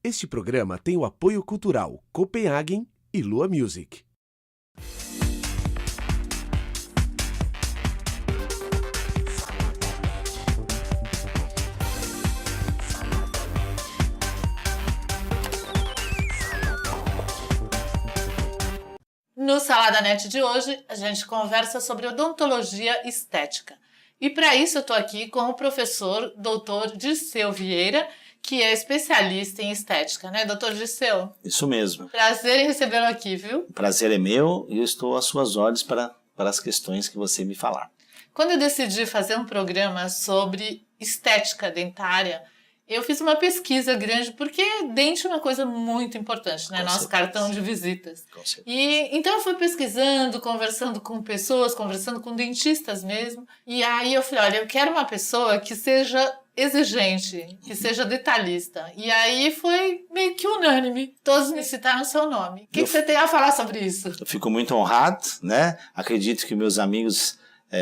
Este programa tem o apoio cultural Copenhagen e Lua Music. No Salada Net de hoje, a gente conversa sobre odontologia estética. E para isso eu estou aqui com o professor Dr. Dirceu Vieira, que é especialista em estética, né, doutor Dirceu? Isso mesmo. Prazer em recebê-lo aqui, viu? O prazer é meu e eu estou às suas ordens para as questões que você me falar. Quando eu decidi fazer um programa sobre estética dentária, eu fiz uma pesquisa grande, porque dente é uma coisa muito importante, né? Nosso cartão de visitas. Com certeza. E então eu fui pesquisando, conversando com pessoas, conversando com dentistas mesmo. E aí eu falei, olha, eu quero uma pessoa que seja exigente, que seja detalhista. E aí foi meio que unânime. Todos me citaram o seu nome. O que você tem a falar sobre isso? Eu fico muito honrado, né? Acredito que meus amigos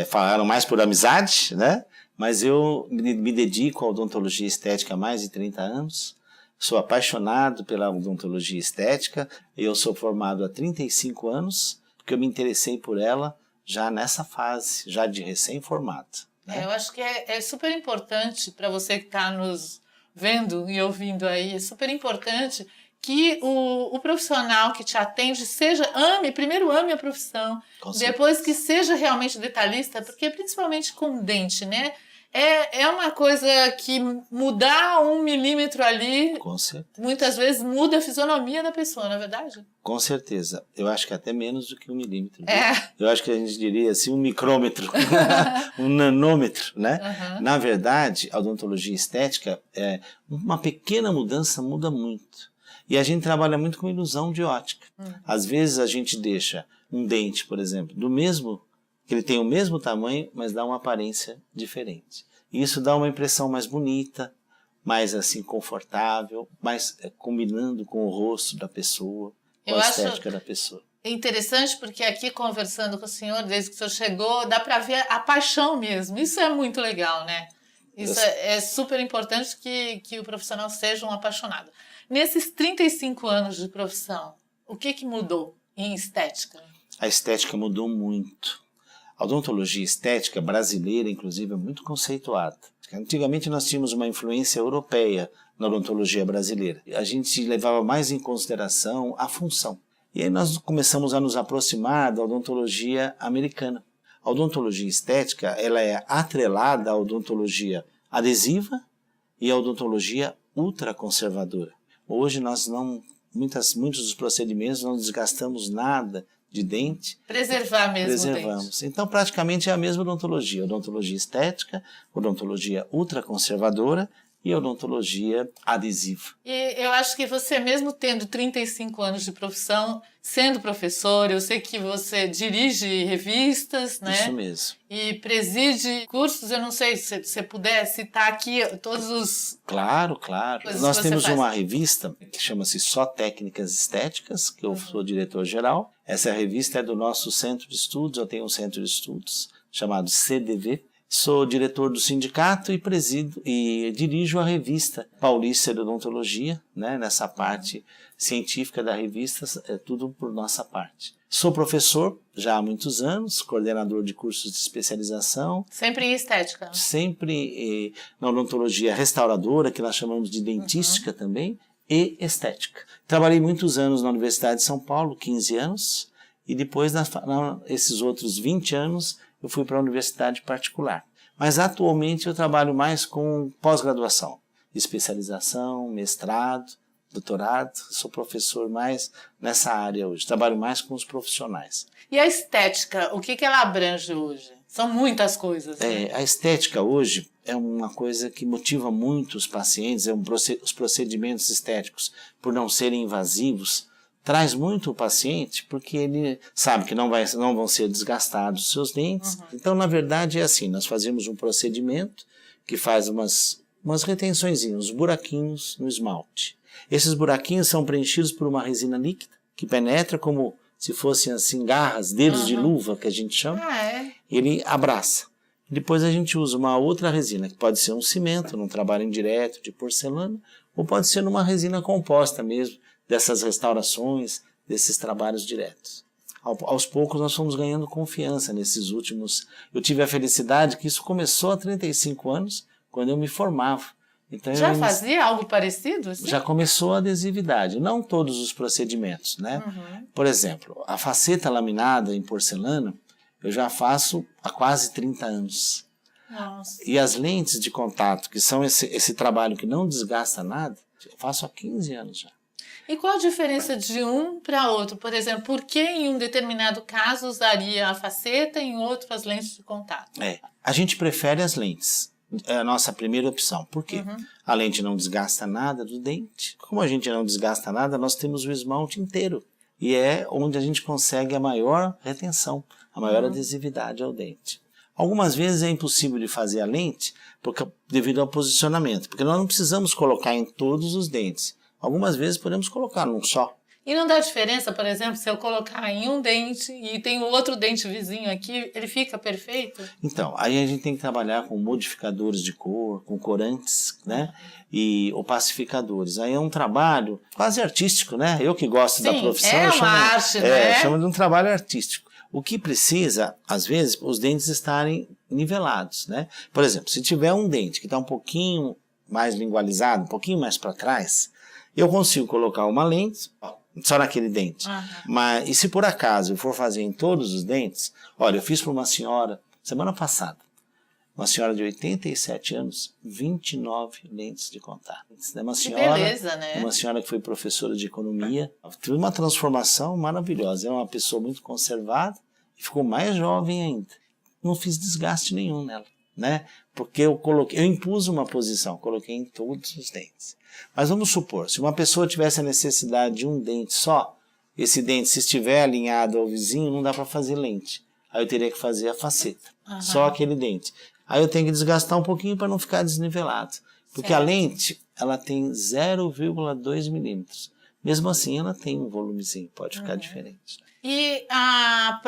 falaram mais por amizade, né? Mas eu me dedico à odontologia estética há mais de 30 anos. Sou apaixonado pela odontologia estética. Eu sou formado há 35 anos, porque eu me interessei por ela já nessa fase, já de recém-formado. Né? Eu acho que é super importante para você que está nos vendo e ouvindo aí, é super importante que o profissional que te atende primeiro ame a profissão, depois que seja realmente detalhista, porque principalmente com dente, né? É uma coisa que mudar 1 milímetro ali, muitas vezes muda a fisionomia da pessoa, não é verdade? Com certeza. Eu acho que até menos do que 1 milímetro. Eu acho que a gente diria assim 1 micrômetro, 1 nanômetro, né? Uhum. Na verdade, a odontologia estética, uma pequena mudança muda muito. E a gente trabalha muito com ilusão de ótica. Às vezes a gente deixa um dente, por exemplo, que ele tem o mesmo tamanho, mas dá uma aparência diferente. E isso dá uma impressão mais bonita, mais assim confortável, mais combinando com o rosto da pessoa, com a estética da pessoa. É interessante porque aqui conversando com o senhor, desde que o senhor chegou, dá para ver a paixão mesmo. Isso é muito legal, né? Isso é super importante que o profissional seja um apaixonado. Nesses 35 anos de profissão, o que mudou em estética? A estética mudou muito. A odontologia estética brasileira, inclusive, é muito conceituada. Antigamente nós tínhamos uma influência europeia na odontologia brasileira. A gente levava mais em consideração a função. E aí nós começamos a nos aproximar da odontologia americana. A odontologia estética ela é atrelada à odontologia adesiva e à odontologia ultraconservadora. Hoje muitos dos procedimentos não desgastamos nada de dente. Preservamos. Dente. Então, praticamente é a mesma odontologia. Odontologia estética, odontologia ultraconservadora e odontologia adesiva. E eu acho que você, mesmo tendo 35 anos de profissão, sendo professor, eu sei que você dirige revistas, né? Isso mesmo. E preside cursos, eu não sei se você puder citar aqui todos os... Claro. Nós temos uma revista que chama-se Só Técnicas Estéticas, que eu sou diretor-geral. Essa revista é do nosso centro de estudos, eu tenho um centro de estudos chamado CDV. Sou diretor do sindicato e presido e dirijo a revista Paulista de Odontologia, né? Nessa parte científica da revista, é tudo por nossa parte. Sou professor já há muitos anos, coordenador de cursos de especialização. Sempre em estética? Sempre na odontologia restauradora, que nós chamamos de dentística também, e estética. Trabalhei muitos anos na Universidade de São Paulo, 15 anos, e depois, esses outros 20 anos, eu fui para a universidade particular. Mas atualmente eu trabalho mais com pós-graduação, especialização, mestrado, doutorado. Sou professor mais nessa área hoje, trabalho mais com os profissionais. E a estética, o que ela abrange hoje? São muitas coisas. Né? A estética hoje é uma coisa que motiva muito os pacientes, os procedimentos estéticos, por não serem invasivos, traz muito o paciente, porque ele sabe que não vão ser desgastados os seus dentes. Então, na verdade, é assim, nós fazemos um procedimento que faz umas retençõezinhas, uns buraquinhos no esmalte. Esses buraquinhos são preenchidos por uma resina líquida, que penetra como se fossem assim garras, dedos de luva, que a gente chama. Ele abraça. Depois a gente usa uma outra resina, que pode ser um cimento, num trabalho indireto de porcelana, ou pode ser numa resina composta mesmo, dessas restaurações, desses trabalhos diretos. Aos poucos nós fomos ganhando confiança nesses últimos... Eu tive a felicidade que isso começou há 35 anos, quando eu me formava. Então, já fazia algo parecido? Assim? Já começou a adesividade, não todos os procedimentos, né? Por exemplo, a faceta laminada em porcelana, eu já faço há quase 30 anos. Nossa. E as lentes de contato, que são esse trabalho que não desgasta nada, eu faço há 15 anos já. E qual a diferença de um para outro? Por exemplo, por que em um determinado caso usaria a faceta e em outro as lentes de contato? A gente prefere as lentes. É a nossa primeira opção. Por quê? A lente não desgasta nada do dente. Como a gente não desgasta nada, nós temos o esmalte inteiro. E é onde a gente consegue a maior retenção, a maior adesividade ao dente. Algumas vezes é impossível de fazer a lente devido ao posicionamento, porque nós não precisamos colocar em todos os dentes. Algumas vezes podemos colocar num só. E não dá diferença, por exemplo, se eu colocar em um dente e tem outro dente vizinho aqui, ele fica perfeito? Então, aí a gente tem que trabalhar com modificadores de cor, com corantes, né? E opacificadores. Aí é um trabalho quase artístico, né? Eu que gosto da profissão... É uma arte, né? Chama de um trabalho artístico. O que precisa, às vezes, os dentes estarem nivelados, né? Por exemplo, se tiver um dente que está um pouquinho mais lingualizado, um pouquinho mais para trás, eu consigo colocar uma lente só naquele dente. Mas, e se por acaso eu for fazer em todos os dentes, olha, eu fiz para uma senhora, semana passada, uma senhora de 87 anos, 29 lentes de contato. É uma senhora, que beleza, né? Uma senhora que foi professora de economia, teve uma transformação maravilhosa. É uma pessoa muito conservada e ficou mais jovem ainda. Não fiz desgaste nenhum nela, né? Porque eu impus uma posição, coloquei em todos os dentes. Mas vamos supor, se uma pessoa tivesse a necessidade de um dente só, esse dente, se estiver alinhado ao vizinho, não dá para fazer lente. Aí eu teria que fazer a faceta, só aquele dente. Aí eu tenho que desgastar um pouquinho para não ficar desnivelado. Porque a lente, ela tem 0,2 milímetros. Mesmo assim, ela tem um volumezinho, pode ficar diferente. E a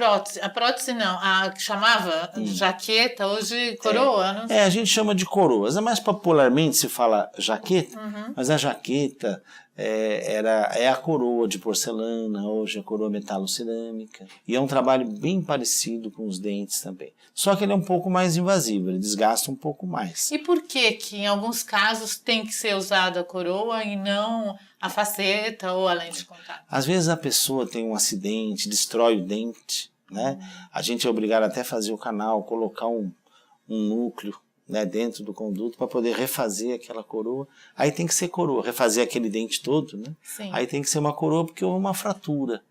prótese não, a que chamava jaqueta, hoje coroa? Não sei. A gente chama de coroas. Mais popularmente se fala jaqueta, mas a jaqueta é a coroa de porcelana, hoje a coroa metalocerâmica. E é um trabalho bem parecido com os dentes também. Só que ele é um pouco mais invasivo, ele desgasta um pouco mais. E por que em alguns casos tem que ser usada a coroa e não a faceta ou a lente de contato? Às vezes a pessoa tem um acidente, destrói o dente, né? A gente é obrigado até a fazer o canal, colocar um núcleo, né, dentro do conduto para poder refazer aquela coroa. Aí tem que ser coroa, refazer aquele dente todo, né? Sim. Aí tem que ser uma coroa porque houve uma fratura.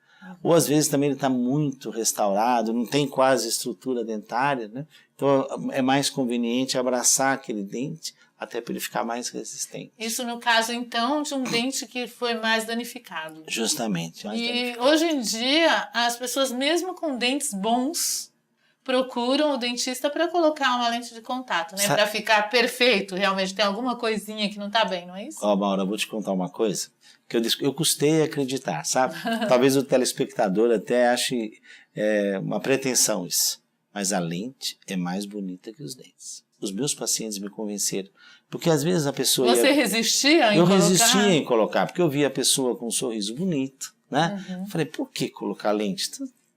Ou às vezes também ele está muito restaurado, não tem quase estrutura dentária, né? Então é mais conveniente abraçar aquele dente até para ele ficar mais resistente. Isso no caso, então, de um dente que foi mais danificado. Justamente. E hoje em dia, as pessoas, mesmo com dentes bons, procuram o dentista para colocar uma lente de contato, né? Para ficar perfeito, realmente. Tem alguma coisinha que não está bem, não é isso? Maura, eu vou te contar uma coisa que eu custei acreditar, sabe? Talvez o telespectador até ache uma pretensão isso. Mas a lente é mais bonita que os dentes. Os meus pacientes me convenceram. Porque às vezes a pessoa... Você resistia em colocar? Eu resistia em colocar, porque eu via a pessoa com um sorriso bonito, né? Falei, por que colocar lente?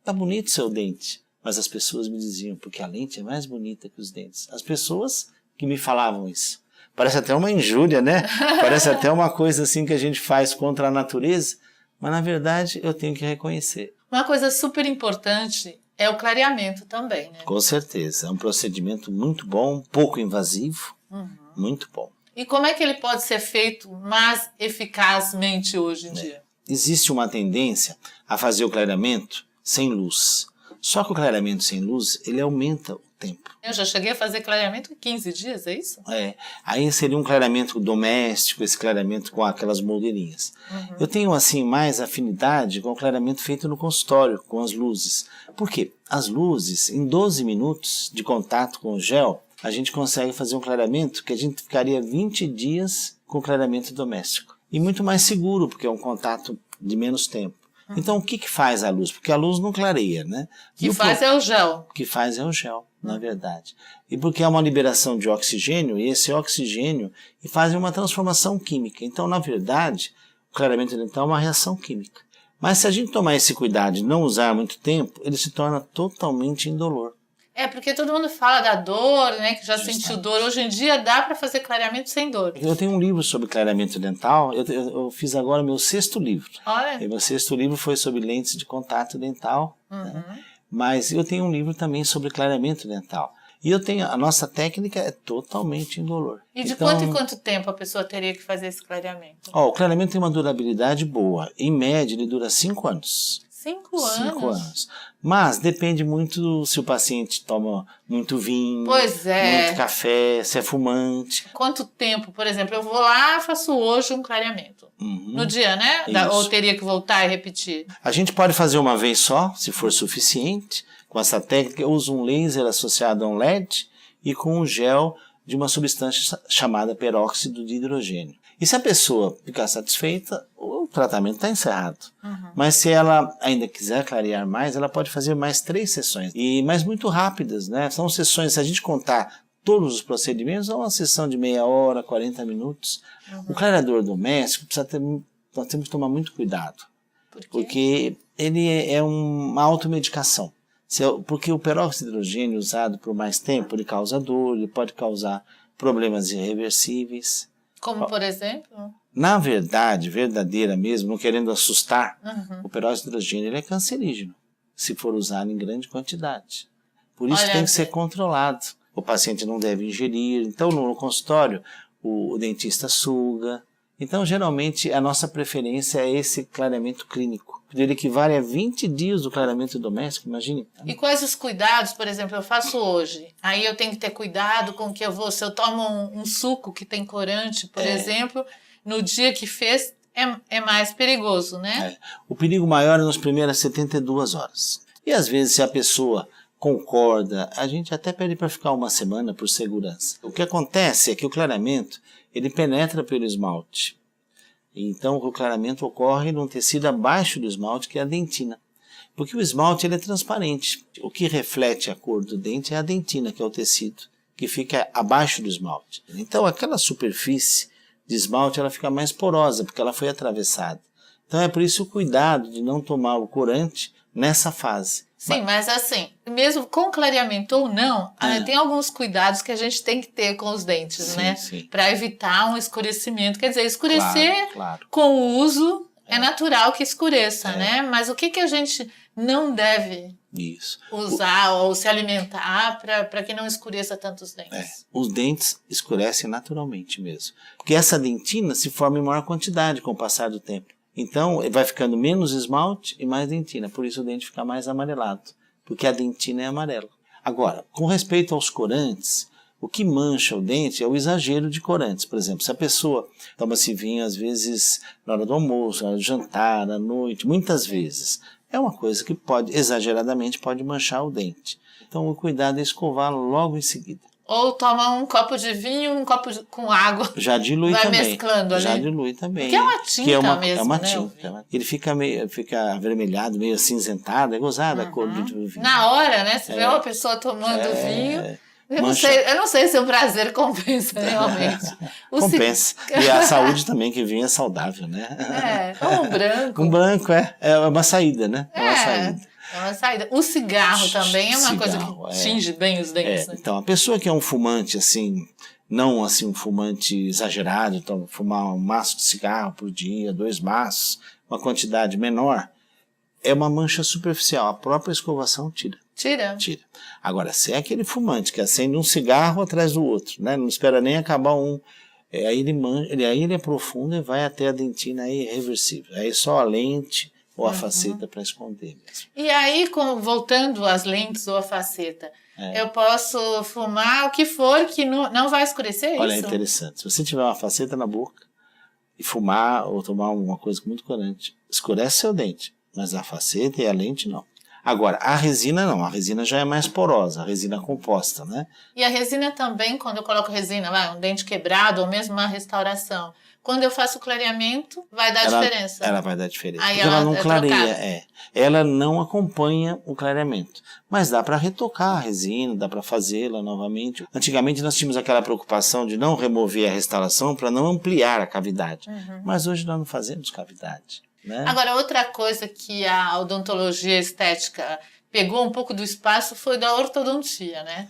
Tá bonito seu dente. Mas as pessoas me diziam, porque a lente é mais bonita que os dentes. As pessoas que me falavam isso. Parece até uma injúria, né? Parece até uma coisa assim que a gente faz contra a natureza. Mas na verdade eu tenho que reconhecer. Uma coisa super importante é o clareamento também, né? Com certeza. É um procedimento muito bom, pouco invasivo, muito bom. E como é que ele pode ser feito mais eficazmente hoje em dia? Existe uma tendência a fazer o clareamento sem luz. Só que o clareamento sem luz, ele aumenta o tempo. Eu já cheguei a fazer clareamento em 15 dias, é isso? Aí seria um clareamento doméstico, esse clareamento com aquelas moldeirinhas. Eu tenho, assim, mais afinidade com o clareamento feito no consultório, com as luzes. Por quê? As luzes, em 12 minutos de contato com o gel, a gente consegue fazer um clareamento que a gente ficaria 20 dias com clareamento doméstico. E muito mais seguro, porque é um contato de menos tempo. Então, o que faz a luz? Porque a luz não clareia, né? O que faz é o gel. O que faz é o gel, na verdade. E porque é uma liberação de oxigênio, e esse oxigênio faz uma transformação química. Então, na verdade, o clareamento dental é uma reação química. Mas se a gente tomar esse cuidado e não usar muito tempo, ele se torna totalmente indolor. Porque todo mundo fala da dor, né? Que já sentiu dor. Hoje em dia dá para fazer clareamento sem dor. Eu tenho um livro sobre clareamento dental. Eu fiz agora meu 6º livro. Olha. E meu 6º livro foi sobre lentes de contato dental. Né? Mas eu tenho um livro também sobre clareamento dental. E a nossa técnica é totalmente indolor. E de quanto em quanto tempo a pessoa teria que fazer esse clareamento? O clareamento tem uma durabilidade boa. Em média, ele dura 5 anos. 5 anos? 5 anos. Mas depende muito se o paciente toma muito vinho, muito café, se é fumante. Quanto tempo, por exemplo, eu vou lá e faço hoje um clareamento. No dia, né? Ou teria que voltar e repetir? A gente pode fazer uma vez só, se for suficiente. Com essa técnica, eu uso um laser associado a um LED e com um gel de uma substância chamada peróxido de hidrogênio. E se a pessoa ficar satisfeita, o tratamento está encerrado. Mas se ela ainda quiser clarear mais, ela pode fazer mais 3 sessões. Mas muito rápidas, né? São sessões, se a gente contar todos os procedimentos, é uma sessão de meia hora, 40 minutos. O clareador doméstico, nós temos que tomar muito cuidado. Por quê? Porque ele é uma automedicação. Porque o peróxido de hidrogênio usado por mais tempo, ele causa dor, ele pode causar problemas irreversíveis. Como, por exemplo? Na verdade, verdadeira mesmo, não querendo assustar, o peróxido de hidrogênio ele é cancerígeno, se for usado em grande quantidade. Por isso tem que ser controlado. O paciente não deve ingerir. Então, no consultório, o dentista suga. Então, geralmente, a nossa preferência é esse clareamento clínico. Ele equivale a 20 dias do clareamento doméstico, imagine. E quais os cuidados, por exemplo, eu faço hoje? Aí eu tenho que ter cuidado com o que eu vou... Se eu tomo um suco que tem corante, por exemplo, no dia que fez, é mais perigoso, né? O perigo maior é nas primeiras 72 horas. E às vezes, se a pessoa concorda, a gente até pede para ficar uma semana por segurança. O que acontece é que o clareamento, ele penetra pelo esmalte. Então, o clareamento ocorre num tecido abaixo do esmalte, que é a dentina. Porque o esmalte ele é transparente. O que reflete a cor do dente é a dentina, que é o tecido, que fica abaixo do esmalte. Então, aquela superfície de esmalte ela fica mais porosa, porque ela foi atravessada. Então, é por isso o cuidado de não tomar o corante nessa fase. Sim, mas assim, mesmo com clareamento ou não, tem alguns cuidados que a gente tem que ter com os dentes, né? Para evitar um escurecimento. Quer dizer, escurecer com o uso é natural que escureça, né? Mas o que a gente não deve usar ou se alimentar para que não escureça tanto os dentes? Os dentes escurecem naturalmente mesmo. Porque essa dentina se forma em maior quantidade com o passar do tempo. Então, vai ficando menos esmalte e mais dentina. Por isso o dente fica mais amarelado. Porque a dentina é amarela. Agora, com respeito aos corantes, o que mancha o dente é o exagero de corantes. Por exemplo, se a pessoa toma-se vinho, às vezes, na hora do almoço, na hora do jantar, à noite, muitas vezes, é uma coisa que exageradamente pode manchar o dente. Então, o cuidado é escovar logo em seguida. Ou toma um copo de vinho, um copo com água. Já dilui também. Vai mesclando ali. Já dilui também. Porque é uma tinta mesmo, é uma né? tinta. Ele fica avermelhado, meio acinzentado, é gozado a cor do vinho. Na hora, né? Você vê uma pessoa tomando vinho... Eu não sei se o prazer compensa realmente. Compensa. E a saúde também, que vinho é saudável, né? Ou um branco. Um branco é uma saída, né? É uma saída. É uma saída. O cigarro também é uma coisa que tinge bem os dentes. Né? Então, a pessoa que é um fumante, assim, não assim um fumante exagerado, então fumar um maço de cigarro por dia, 2 maços, uma quantidade menor, é uma mancha superficial. A própria escovação tira. Tira. Agora, se é aquele fumante que acende um cigarro atrás do outro, né? Não espera nem acabar um, aí ele aprofunda e vai até a dentina, aí é irreversível. Aí só a lente ou a faceta para esconder mesmo. E aí, voltando às lentes ou a faceta, eu posso fumar o que for que não vai escurecer. Olha, isso? É interessante. Se você tiver uma faceta na boca e fumar ou tomar uma coisa muito corante, escurece seu dente, mas a faceta e a lente não. Agora, a resina não, a resina já é mais porosa, a resina composta, né? E a resina também, quando eu coloco resina, um dente quebrado ou mesmo uma restauração, quando eu faço o clareamento, vai dar diferença. Ela vai dar diferença. Aí porque ela não clareia, trocada. Ela não acompanha o clareamento. Mas dá para retocar a resina, dá para fazê-la novamente. Antigamente nós tínhamos aquela preocupação de não remover a restauração para não ampliar a cavidade. Mas hoje nós não fazemos cavidade. Né? Agora, outra coisa que a odontologia estética pegou um pouco do espaço foi da ortodontia, né?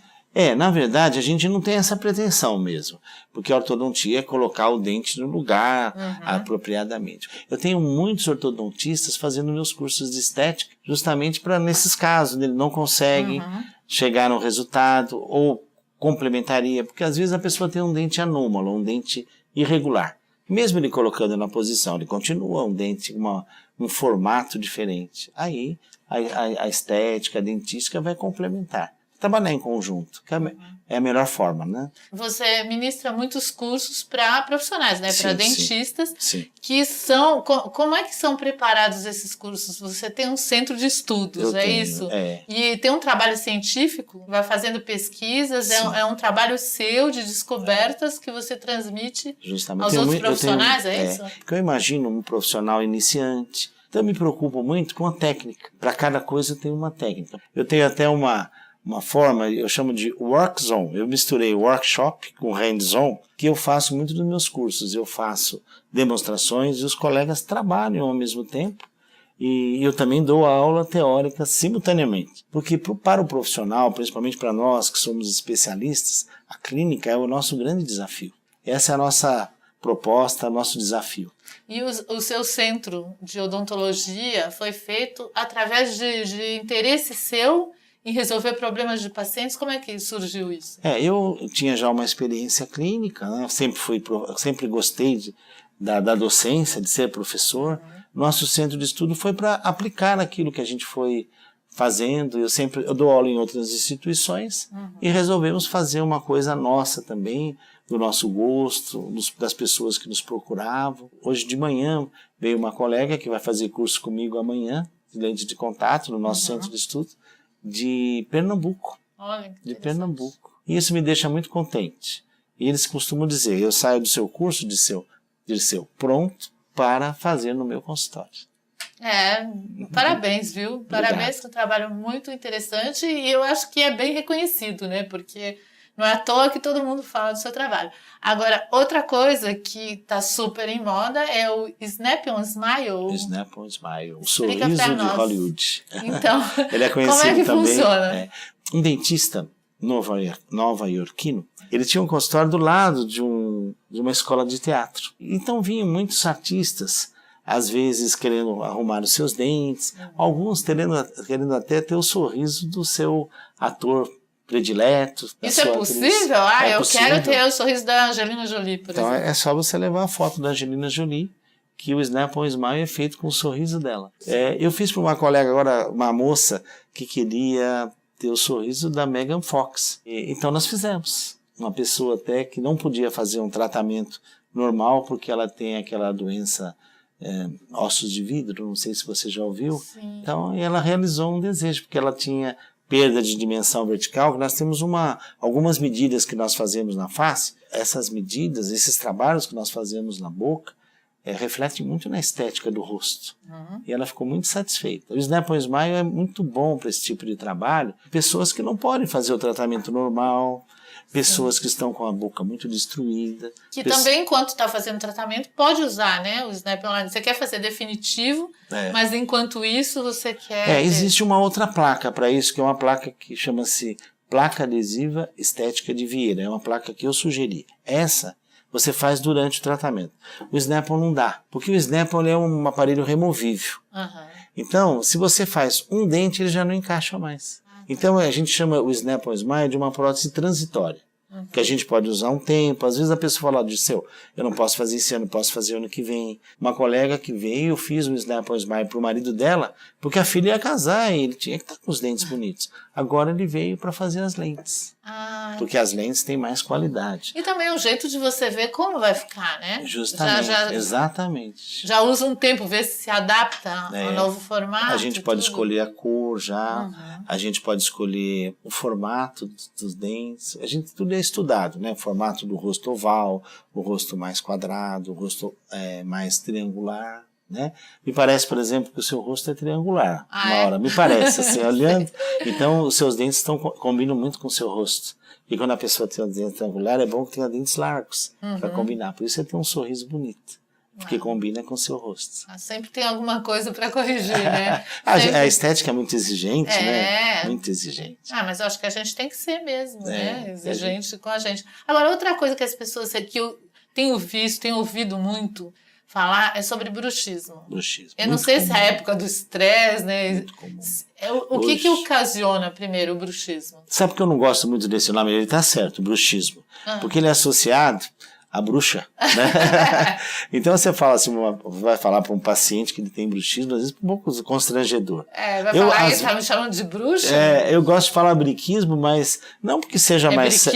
Na verdade, a gente não tem essa pretensão mesmo, porque a ortodontia é colocar o dente no lugar apropriadamente. Eu tenho muitos ortodontistas fazendo meus cursos de estética, justamente para nesses casos, ele não consegue chegar no resultado ou complementaria, porque às vezes a pessoa tem um dente anômalo, um dente irregular. Mesmo ele colocando na posição, ele continua um dente, um formato diferente. Aí a estética, a dentística vai complementar. Trabalhar em conjunto, que é a melhor forma, né? Você ministra muitos cursos para profissionais, né? Para dentistas, sim. Que são... Como é que são preparados esses cursos? Você tem um centro de estudos, isso? E tem um trabalho científico, vai fazendo pesquisas, é um trabalho seu de descobertas que você transmite aos outros profissionais, é isso? Porque eu imagino um profissional iniciante, então eu me preocupo muito com a técnica. Para cada coisa tem uma técnica. Eu tenho até uma forma, eu chamo de work zone. Eu misturei workshop com hands-on, que eu faço muito nos meus cursos. Eu faço demonstrações e os colegas trabalham ao mesmo tempo. E eu também dou aula teórica simultaneamente. Porque para o profissional, principalmente para nós que somos especialistas, a clínica é o nosso grande desafio. Essa é a nossa proposta, nosso desafio. E o seu centro de odontologia foi feito através de interesse seu em resolver problemas de pacientes? Como é que surgiu isso? Eu tinha já uma experiência clínica, né? Sempre gostei da docência, de ser professor. Nosso centro de estudo foi para aplicar aquilo que a gente foi fazendo. Eu dou aula em outras instituições e resolvemos fazer uma coisa nossa também, do nosso gosto, das pessoas que nos procuravam. Hoje de manhã veio uma colega que vai fazer curso comigo amanhã, de lente de contato, no nosso centro de estudo, de Pernambuco. Olha, de Pernambuco. E isso me deixa muito contente. E eles costumam dizer, eu saio do seu curso de seu pronto para fazer no meu consultório. Parabéns, viu? Obrigado. Parabéns, que é um trabalho muito interessante e eu acho que é bem reconhecido, né? Porque não é à toa que todo mundo fala do seu trabalho. Agora, outra coisa que está super em moda é o Snap-on Smile. Snap-on Smile, o sorriso de Hollywood. Então, ele é conhecido como é que também, funciona? Um dentista nova-iorquino, ele tinha um consultório do lado de uma escola de teatro. Então vinham muitos artistas, às vezes querendo arrumar os seus dentes, alguns querendo até ter o sorriso do seu ator predileto. Isso é possível? Eu quero ter o sorriso da Angelina Jolie, por exemplo. Então é só você levar a foto da Angelina Jolie, que o Snap-on Smile é feito com o sorriso dela. Eu fiz para uma colega agora, uma moça, que queria ter o sorriso da Megan Fox. Então nós fizemos. Uma pessoa até que não podia fazer um tratamento normal, porque ela tem aquela doença ossos de vidro, não sei se você já ouviu. Sim. Então ela realizou um desejo, porque ela tinha perda de dimensão vertical. Nós temos algumas medidas que nós fazemos na face. Essas medidas, esses trabalhos que nós fazemos na boca, refletem muito na estética do rosto. E ela ficou muito satisfeita. O Snap-on Smile é muito bom para esse tipo de trabalho. Pessoas que não podem fazer o tratamento normal, pessoas que estão com a boca muito destruída. Que também, enquanto está fazendo tratamento, pode usar, né? O Snap-on. Você quer fazer definitivo, mas enquanto isso você quer... Existe uma outra placa para isso, que é uma placa que chama-se Placa Adesiva Estética de Vieira. É uma placa que eu sugeri. Essa você faz durante o tratamento. O Snap-on não dá, porque o Snap-on é um aparelho removível. Então, se você faz um dente, ele já não encaixa mais. Então, a gente chama o Snap-on Smile de uma prótese transitória, que a gente pode usar um tempo. Às vezes a pessoa fala, eu não posso fazer esse ano, posso fazer ano que vem. Uma colega que veio, eu fiz um Snap-on Smile para o marido dela, porque a filha ia casar e ele tinha que estar com os dentes bonitos. Agora ele veio para fazer as lentes, porque as lentes têm mais qualidade. E também é um jeito de você ver como vai ficar, né? Justamente, exatamente. Já usa um tempo, ver se adapta ao novo formato. A gente pode escolher a cor, cor já, a gente pode escolher o formato dos dentes, tudo é estudado, né? O formato do rosto oval, o rosto mais quadrado, o rosto mais triangular, né? Me parece, por exemplo, que o seu rosto é triangular, Maura, me parece, assim, olhando, então os seus dentes combinam muito com o seu rosto. E quando a pessoa tem um dente triangular, é bom que tenha dentes largos, para combinar, por isso você tem um sorriso bonito. Porque combina com o seu rosto. Sempre tem alguma coisa para corrigir, né? A estética é muito exigente, né? Muito exigente. Mas eu acho que a gente tem que ser mesmo, né? Exigente com a gente. Agora, outra coisa que as pessoas que eu tenho visto, tenho ouvido muito falar é sobre bruxismo. Eu não sei se é a época do estresse, né? Muito comum. O que ocasiona primeiro o bruxismo? Sabe que eu não gosto muito desse nome? Ele está certo, o bruxismo. Porque ele é associado a bruxa, né? Então você fala assim, vai falar para um paciente que ele tem bruxismo, às vezes um pouco constrangedor. Vai falar que tá me chamando de bruxa? Eu gosto de falar briquismo, mas não porque seja mais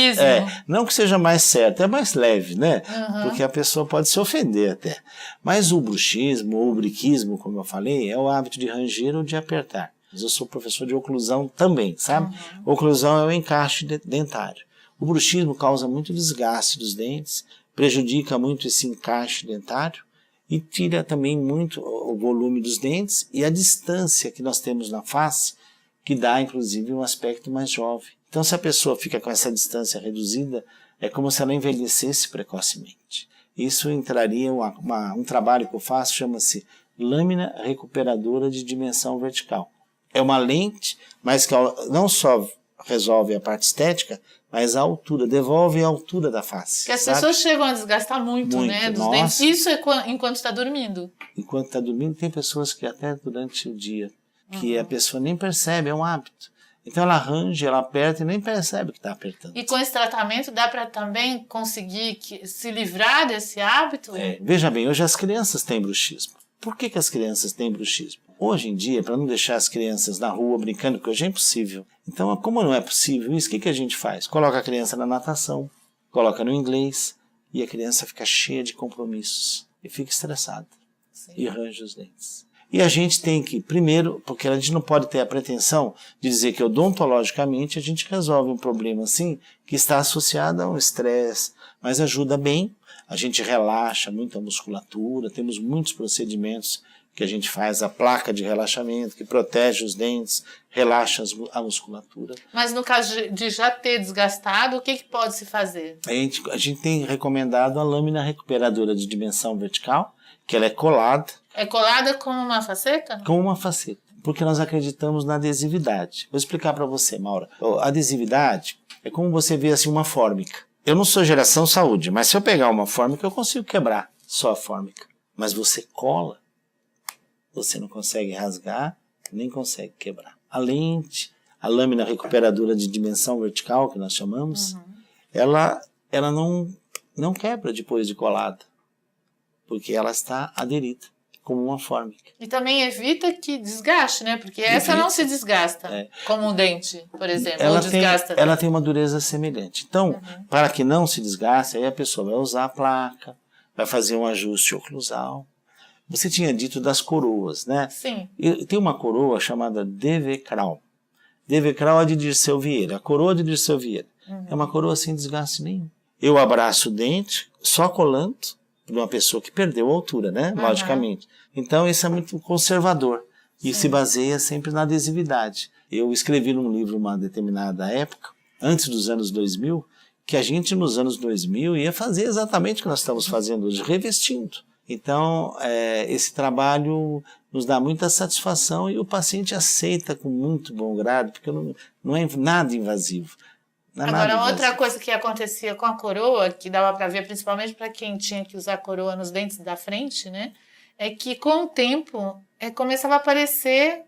não que seja mais certo, é mais leve, né? Porque a pessoa pode se ofender até. Mas o bruxismo ou o briquismo, como eu falei, é o hábito de ranger ou de apertar. Mas eu sou professor de oclusão também, sabe? Oclusão é o encaixe dentário. O bruxismo causa muito desgaste dos dentes, prejudica muito esse encaixe dentário e tira também muito o volume dos dentes e a distância que nós temos na face, que dá inclusive um aspecto mais jovem. Então se a pessoa fica com essa distância reduzida, é como se ela envelhecesse precocemente. Isso entraria um trabalho que eu faço, chama-se lâmina recuperadora de dimensão vertical. É uma lente, mas que não só resolve a parte estética, mas a altura, devolve a altura da face. Porque as pessoas chegam a desgastar muito, né? Dos dentes. Isso é enquanto está dormindo. Enquanto está dormindo, tem pessoas que até durante o dia, que a pessoa nem percebe, é um hábito. Então ela arranja, ela aperta e nem percebe que está apertando. E com esse tratamento dá para também conseguir se livrar desse hábito? Veja bem, hoje as crianças têm bruxismo. Por que as crianças têm bruxismo? Hoje em dia, para não deixar as crianças na rua brincando, porque hoje é impossível. Então, como não é possível isso, o que a gente faz? Coloca a criança na natação, coloca no inglês, e a criança fica cheia de compromissos. E fica estressada. E arranja os dentes. E a gente tem que, primeiro, porque a gente não pode ter a pretensão de dizer que odontologicamente a gente resolve um problema assim, que está associado a um estresse, mas ajuda bem, a gente relaxa muito a musculatura, temos muitos procedimentos que a gente faz, a placa de relaxamento, que protege os dentes, relaxa a musculatura. Mas no caso de já ter desgastado, o que pode se fazer? A gente tem recomendado a lâmina recuperadora de dimensão vertical, que ela é colada. É colada como uma faceta? Como uma faceta, porque nós acreditamos na adesividade. Vou explicar para você, Maura. A adesividade é como você vê assim uma fórmica. Eu não sou geração saúde, mas se eu pegar uma fórmica, eu consigo quebrar só a fórmica. Mas você cola, você não consegue rasgar, nem consegue quebrar. A lente, a lâmina recuperadora de dimensão vertical, que nós chamamos, ela não quebra depois de colada, porque ela está aderida, como uma fórmica. E também evita que desgaste, né? Porque essa não se desgasta, como um dente, por exemplo, ela tem uma dureza semelhante. Então, para que não se desgaste, aí a pessoa vai usar a placa, vai fazer um ajuste oclusal. Você tinha dito das coroas, né? Sim. Tem uma coroa chamada DV-Crown. DV-Crown é de Dirceu Vieira. A coroa de Dirceu Vieira. É uma coroa sem desgaste nenhum. Eu abraço o dente só colando de uma pessoa que perdeu a altura, né? Logicamente. Então, isso é muito conservador. E se baseia sempre na adesividade. Eu escrevi num livro uma determinada época, antes dos anos 2000, que a gente nos anos 2000 ia fazer exatamente o que nós estamos fazendo hoje, revestindo. Então, esse trabalho nos dá muita satisfação e o paciente aceita com muito bom grado, porque não é nada invasivo. Agora, outra coisa que acontecia com a coroa, que dava para ver, principalmente para quem tinha que usar coroa nos dentes da frente, né? É que com o tempo começava a aparecer,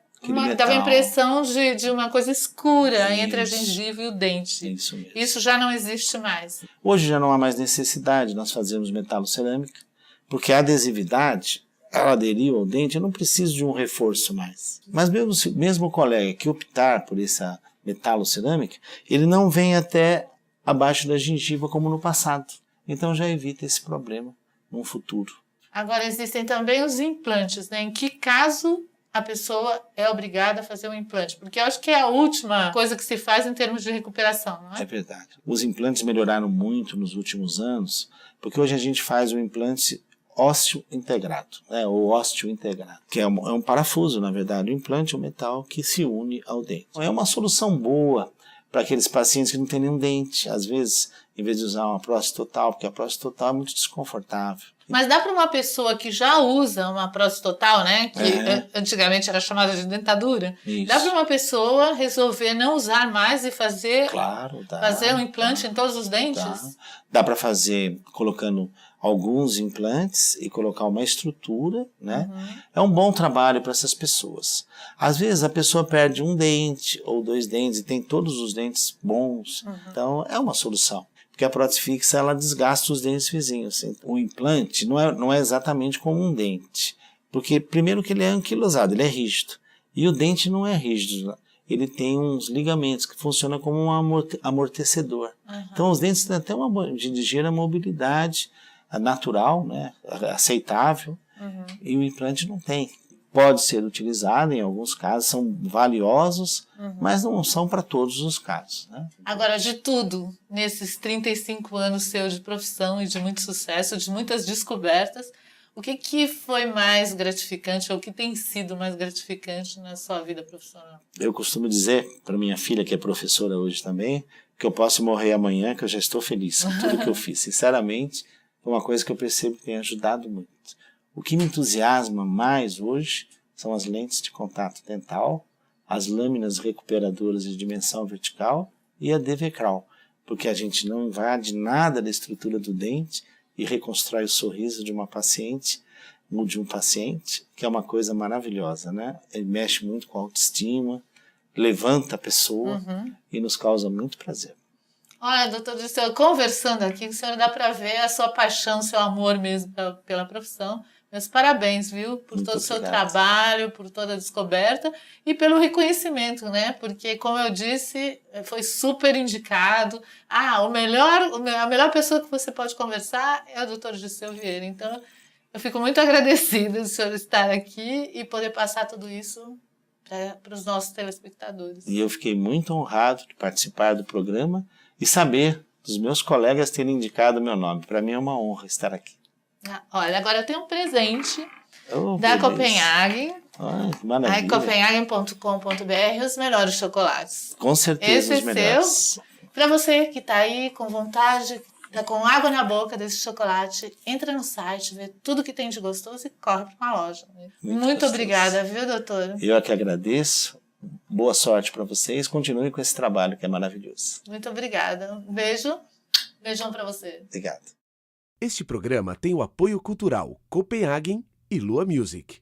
dava a impressão de uma coisa escura entre a gengiva e o dente. Isso mesmo. Isso já não existe mais. Hoje já não há mais necessidade, nós fazemos metalocerâmica, porque a adesividade, ela aderiu ao dente, eu não preciso de um reforço mais. Mas mesmo o colega que optar por essa metalocerâmica, ele não vem até abaixo da gengiva como no passado. Então já evita esse problema no futuro. Agora existem também os implantes, né? Em que caso a pessoa é obrigada a fazer um implante? Porque eu acho que é a última coisa que se faz em termos de recuperação, não é? É verdade. Os implantes melhoraram muito nos últimos anos, porque hoje a gente faz o implante ósseo integrado, né, ou ósseo integrado, que é um parafuso, na verdade. O implante é um metal que se une ao dente. É uma solução boa para aqueles pacientes que não têm nenhum dente. Às vezes, em vez de usar uma prótese total, porque a prótese total é muito desconfortável. Mas dá para uma pessoa que já usa uma prótese total, né, que antigamente era chamada de dentadura, Isso. dá para uma pessoa resolver não usar mais e fazer, Claro, dá, fazer um implante em todos os dentes? Dá para fazer colocando alguns implantes e colocar uma estrutura, né? É um bom trabalho para essas pessoas. Às vezes a pessoa perde um dente ou 2 dentes e tem todos os dentes bons, então é uma solução. Porque a prótese fixa, ela desgasta os dentes vizinhos. O implante não é exatamente como um dente. Porque, primeiro, que ele é anquilosado, ele é rígido. E o dente não é rígido. Ele tem uns ligamentos que funcionam como um amortecedor. Então, os dentes têm até uma ligeira mobilidade natural, né, aceitável. E o implante não tem. Pode ser utilizado em alguns casos, são valiosos, mas não são para todos os casos, né? Agora, de tudo, nesses 35 anos seu de profissão e de muito sucesso, de muitas descobertas, o que foi mais gratificante ou o que tem sido mais gratificante na sua vida profissional? Eu costumo dizer para minha filha, que é professora hoje também, que eu posso morrer amanhã, que eu já estou feliz com tudo que eu fiz. Sinceramente, é uma coisa que eu percebo que tem ajudado muito. O que me entusiasma mais hoje são as lentes de contato dental, as lâminas recuperadoras de dimensão vertical e a DV-Crawl, porque a gente não invade nada da estrutura do dente e reconstrói o sorriso de uma paciente ou de um paciente, que é uma coisa maravilhosa, né? Ele mexe muito com a autoestima, levanta a pessoa e nos causa muito prazer. Olha, doutor Dirceu, conversando aqui, o senhor dá para ver a sua paixão, seu amor mesmo pela profissão. Meus parabéns, viu? Por todo o seu trabalho, por toda a descoberta e pelo reconhecimento, né? Porque, como eu disse, foi super indicado. A melhor pessoa que você pode conversar é o doutor Dirceu Vieira. Então, eu fico muito agradecida do senhor estar aqui e poder passar tudo isso para os nossos telespectadores. E eu fiquei muito honrado de participar do programa e saber dos meus colegas terem indicado o meu nome. Para mim é uma honra estar aqui. Olha, agora eu tenho um presente da Copenhagen. Maravilha. Copenhagen.com.br, os melhores chocolates. Com certeza, esse os melhores. Seu. Para você que está aí com vontade, tá com água na boca desse chocolate, entra no site, vê tudo que tem de gostoso e corre para uma loja. Muito obrigada, viu, doutora? Eu é que agradeço. Boa sorte para vocês. Continue com esse trabalho que é maravilhoso. Muito obrigada. Um beijo. Beijão para você. Obrigado. Este programa tem o apoio cultural Copenhagen e Lua Music.